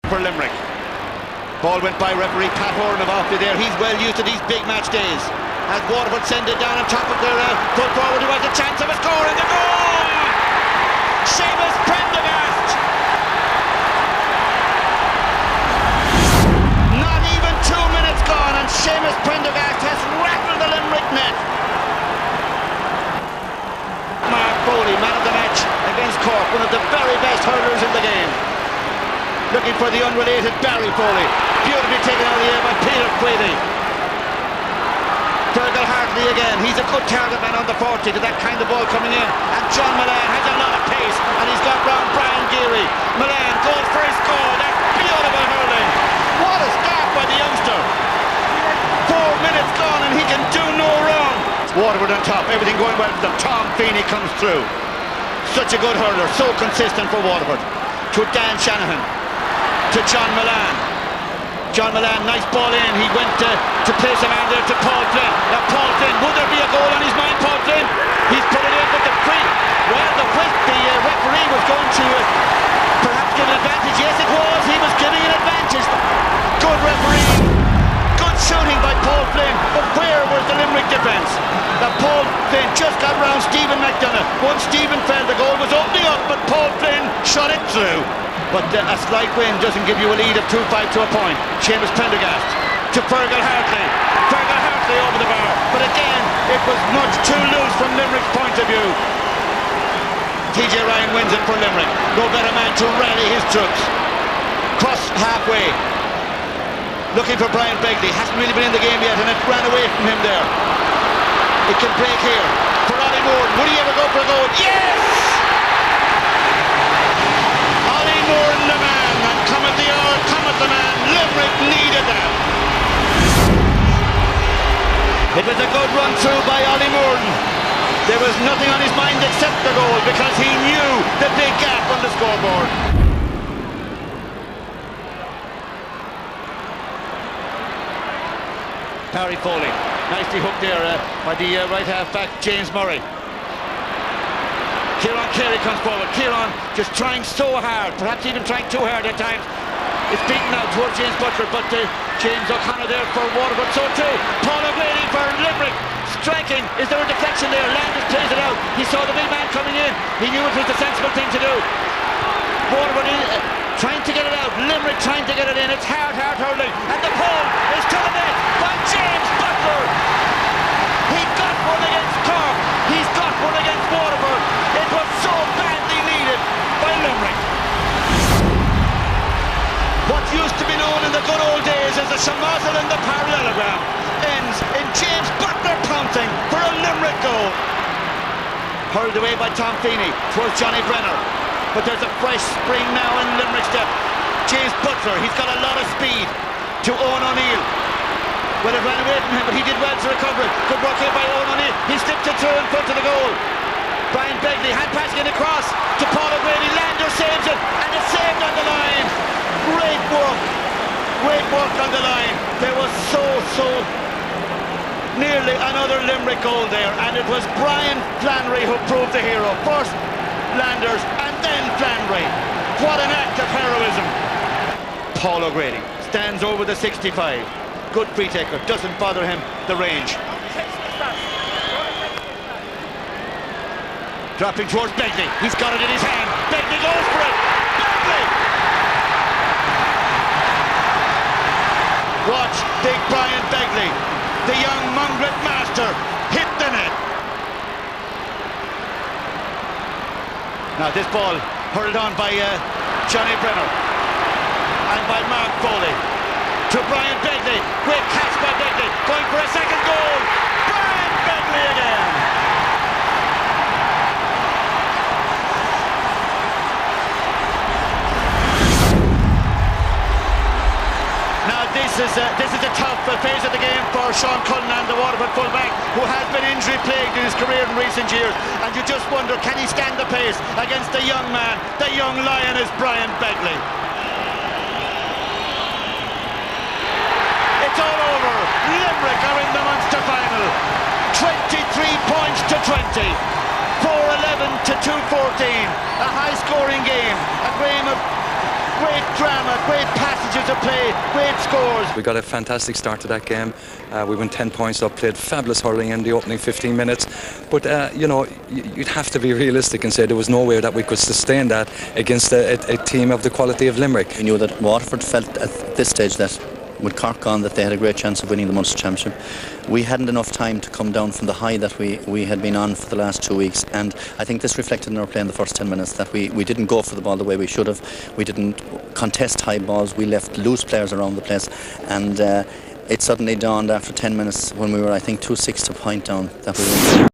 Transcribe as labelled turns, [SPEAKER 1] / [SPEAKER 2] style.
[SPEAKER 1] for Limerick. Ball went by referee Pat Horan of Offaly there. He's well used to these big match days. As Waterford send it down on top of their full forward, who has a chance of a score, and the goal! Seamus Prendergast! Not even 2 minutes gone, and Seamus Prendergast has rattled the Limerick net. Mark Foley, man of the match against Cork, one of the very best hurlers in the game. Looking for the unrelated Barry Foley. Beautifully taken out of the air by Páirc Uí. Fergal Hartley again. He's a good target man on the 40 to that kind of ball coming in. And John Milan has a lot of pace, and he's got round Brian Geary. Milan goes for his goal. That's beautiful hurling. What a start by the youngster. 4 minutes gone, and he can do no wrong. Waterford on top, everything going well for them. Tom Feeney comes through. Such a good hurler, so consistent for Waterford. To Dan Shanahan, to John Milan. John Milan, nice ball in. He went to place a man there to Paul Flynn. Now Paul Flynn, would there be a goal on his mind, Paul Flynn? He's put it in with the free. Well, the referee was going to perhaps give an advantage. Yes, it was. He was giving an advantage. Good referee. Good shooting by Paul Flynn. But where was the Limerick defence? Now Paul Flynn just got round Stephen McDonough. Once Stephen fell, the goal was opening up, but Paul Flynn shot it through. But a slight win doesn't give you a lead of 2-5 to a point. Seamus Prendergast to Fergal Hartley. Fergal Hartley over the bar. But again, it was much too loose from Limerick's point of view. TJ Ryan wins it for Limerick. No better man to rally his troops. Cross halfway. Looking for Brian Begley. Hasn't really been in the game yet, and it ran away from him there. It can break here for Ollie Moore. Would he ever go for a goal? Yes! Moore the man, and cometh the hour, cometh the man. Limerick needed that. It was a good run through by Ollie Moore. There was nothing on his mind except the goal, because he knew the big gap on the scoreboard. Barry Foley, nicely hooked there by the right half back James Murray. Kieran Carey comes forward. Kieran just trying so hard, perhaps even trying too hard at times. It's beaten out towards James Butler, but James O'Connor there for Waterford, so too. Paul O'Grady for Limerick, striking. Is there a deflection there? Landis plays it out. He saw the big man coming in. He knew it was the sensible thing to do. Waterford trying to get it out. Limerick trying to get it in. It's hard hurling, and the ball is to the net by James Butler. He got one against Cork. He's got one against Waterford. It was so badly needed by Limerick. What used to be known in the good old days as the Shamazel and the parallelogram ends in James Butler pouncing for a Limerick goal. Hurled away by Tom Feeney towards Johnny Brenner. But there's a fresh spring now in Limerick's step. James Butler, he's got a lot of speed to Owen O'Neill. Well, it ran away from him, but he did well to recover it. Good work here by Owen O'Neill. He slipped it through in front of the goal. Brian Begley hand passing it across to Paul O'Grady. Lander saves it, and it's saved on the line. Great work on the line. There was so nearly another Limerick goal there, and it was Brian Flannery who proved the hero. First Landers and then Flannery. What an act of heroism. Paul O'Grady stands over the 65. Good free taker, doesn't bother him the range. Dropping towards Begley. He's got it in his hand. Begley goes for it. Begley! Watch big Brian Begley, the young Mungret master, hit the net. Now this ball hurled on by Johnny Brenner and by Mark Foley to Brian Begley. Great catch by Begley, going for a second goal. Brian Begley again. This is a tough phase of the game for Sean Cullinan, the Waterford fullback, who has been injury plagued in his career in recent years, and you just wonder, can he stand the pace against the young man, the young lion is Brian Begley. It's all over. Limerick are in the Munster final. 23 points to 20. 4-11 to 2-14. A high-scoring game. A game of great drama, great passages of play, great scores.
[SPEAKER 2] We got a fantastic start to that game. We went 10 points up, played fabulous hurling in the opening 15 minutes. But, you know, you'd have to be realistic and say there was no way that we could sustain that against a team of the quality of Limerick.
[SPEAKER 3] We knew that Waterford felt at this stage that with Cork gone that they had a great chance of winning the Munster Championship. We hadn't enough time to come down from the high that we had been on for the last 2 weeks, and I think this reflected in our play in the first 10 minutes, that we didn't go for the ball the way we should have. We didn't contest high balls, we left loose players around the place, and it suddenly dawned after 10 minutes when we were, I think, 2-6 to point down that we were